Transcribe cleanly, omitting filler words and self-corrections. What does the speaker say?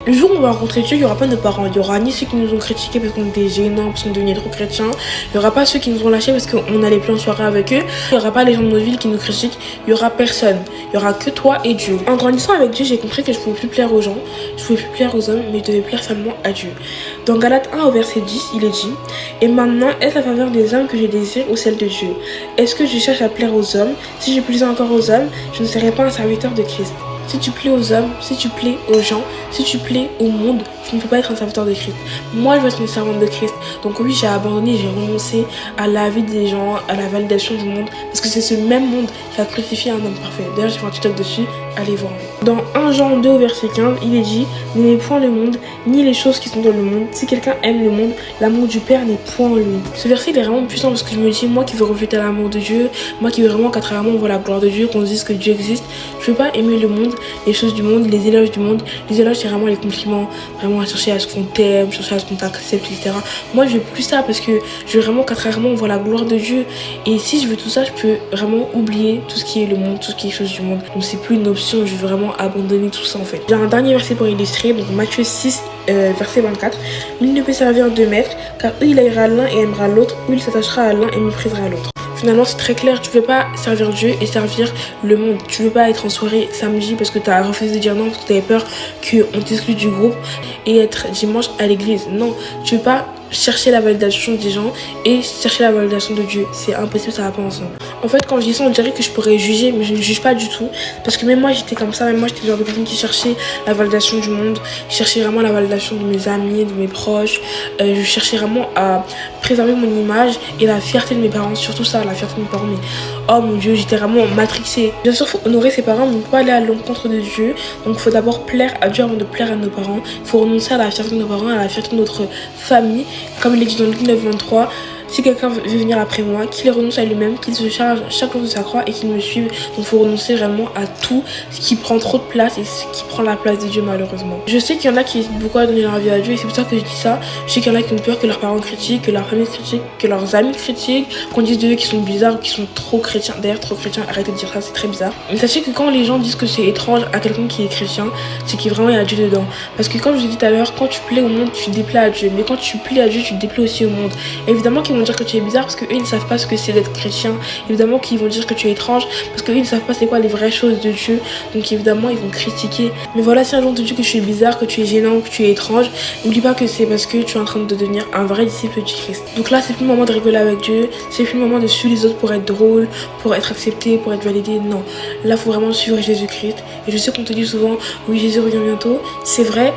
Le jour où on va rencontrer Dieu, il n'y aura pas nos parents. Il n'y aura ni ceux qui nous ont critiqués parce qu'on était gênants, parce qu'on devenait trop chrétiens. Il n'y aura pas ceux qui nous ont lâchés parce qu'on n'allait plus en soirée avec eux. Il n'y aura pas les gens de notre ville qui nous critiquent. Il n'y aura personne. Il n'y aura que toi et Dieu. En grandissant avec Dieu, j'ai compris que je ne pouvais plus plaire aux gens. Je ne pouvais plus plaire aux hommes, mais je devais plaire seulement à Dieu. Dans Galates 1 au verset 10, il est dit: et maintenant, est-ce la faveur des hommes que je désire ou celle de Dieu? Est-ce que je cherche à plaire aux hommes? Si je plaisais encore aux hommes, je ne serais pas un serviteur de Christ. Si tu plais aux hommes, si tu plais aux gens, si tu plais au monde, tu ne peux pas être un serviteur de Christ. Moi, je veux être une servante de Christ. Donc oui, j'ai abandonné, j'ai renoncé à la vie des gens, à la validation du monde. Parce que c'est ce même monde qui a crucifié un homme parfait. D'ailleurs, j'ai fait un tutoriel dessus, allez voir. Dans 1 Jean 2 au verset 15, il est dit: n'aimez point le monde, ni les choses qui sont dans le monde. Si quelqu'un aime le monde, l'amour du Père n'est point en lui. Ce verset, il est vraiment puissant parce que je me dis, moi qui veux refléter l'amour de Dieu, moi qui veux vraiment qu'à travers moi on voit la gloire de Dieu, qu'on se dise que Dieu existe, je veux pas aimer le monde, les choses du monde, les éloges du monde. Les éloges, c'est vraiment les compliments, vraiment à chercher à ce qu'on t'aime, chercher à ce qu'on t'accepte, etc. Moi, je veux plus ça parce que je veux vraiment qu'à travers moi on voit la gloire de Dieu. Et si je veux tout ça, je peux vraiment oublier tout ce qui est le monde, tout ce qui est choses du monde. Donc c'est plus une option, je veux vraiment abandonner tout ça en fait. J'ai un dernier verset pour illustrer, donc Matthieu 6, verset 24. Nul ne peut servir deux maîtres, car ou il haïra l'un et aimera l'autre, ou il s'attachera à l'un et méprisera l'autre. Finalement, c'est très clair, tu veux pas servir Dieu et servir le monde. Tu veux pas être en soirée samedi parce que tu as refusé de dire non, parce que tu avais peur qu'on t'exclue du groupe, et être dimanche à l'église. Non, tu veux pas chercher la validation des gens et chercher la validation de Dieu. C'est impossible, ça va pas ensemble. En fait, quand je dis ça, on dirait que je pourrais juger, mais je ne juge pas du tout. Parce que même moi, j'étais comme ça. Même moi, j'étais le genre de personne qui cherchait la validation du monde. Je cherchais vraiment la validation de mes amis, de mes proches. Je cherchais vraiment à préserver mon image et la fierté de mes parents. Surtout ça, la fierté de mes parents. Mais oh mon Dieu, j'étais vraiment matrixée. Bien sûr, il faut honorer ses parents, mais on ne peut pas aller à l'encontre de Dieu. Donc, il faut d'abord plaire à Dieu avant de plaire à nos parents. Il faut renoncer à la fierté de nos parents, à la fierté de notre famille. Comme il est dit dans Luc 9, 23, si quelqu'un veut venir après moi, qu'il renonce à lui-même, qu'il se charge chaque jour de sa croix et qu'il me suive. Donc il faut renoncer vraiment à tout ce qui prend trop de place et ce qui prend la place de Dieu malheureusement. Je sais qu'il y en a qui hésitent beaucoup à donner leur vie à Dieu et c'est pour ça que je dis ça. Je sais qu'il y en a qui ont peur que leurs parents critiquent, que leur famille critique, que leurs amis critiquent, qu'on dise d'eux qu'ils sont bizarres ou qu'ils sont trop chrétiens. D'ailleurs, trop chrétiens, arrêtez de dire ça, c'est très bizarre. Mais sachez que quand les gens disent que c'est étrange à quelqu'un qui est chrétien, c'est qu'il vraiment y a Dieu dedans. Parce que comme je l'ai dit tout à l'heure, quand tu plais au monde, tu déplais à Dieu. Mais quand tu plais à Dieu, tu déplais aussi au monde. Et évidemment qu'ils vont dire que tu es bizarre parce qu'eux ils ne savent pas ce que c'est d'être chrétien. Évidemment qu'ils vont dire que tu es étrange parce qu'eux ils ne savent pas c'est quoi les vraies choses de Dieu. Donc évidemment ils vont critiquer. Mais voilà, si un jour on te dit que tu es bizarre, que tu es gênant, que tu es étrange, n'oublie pas que c'est parce que tu es en train de devenir un vrai disciple du Christ. Donc là c'est plus le moment de rigoler avec Dieu, c'est plus le moment de suivre les autres pour être drôle, pour être accepté, pour être validé. Non, là faut vraiment suivre Jésus-Christ. Et je sais qu'on te dit souvent oui Jésus revient bientôt, c'est vrai.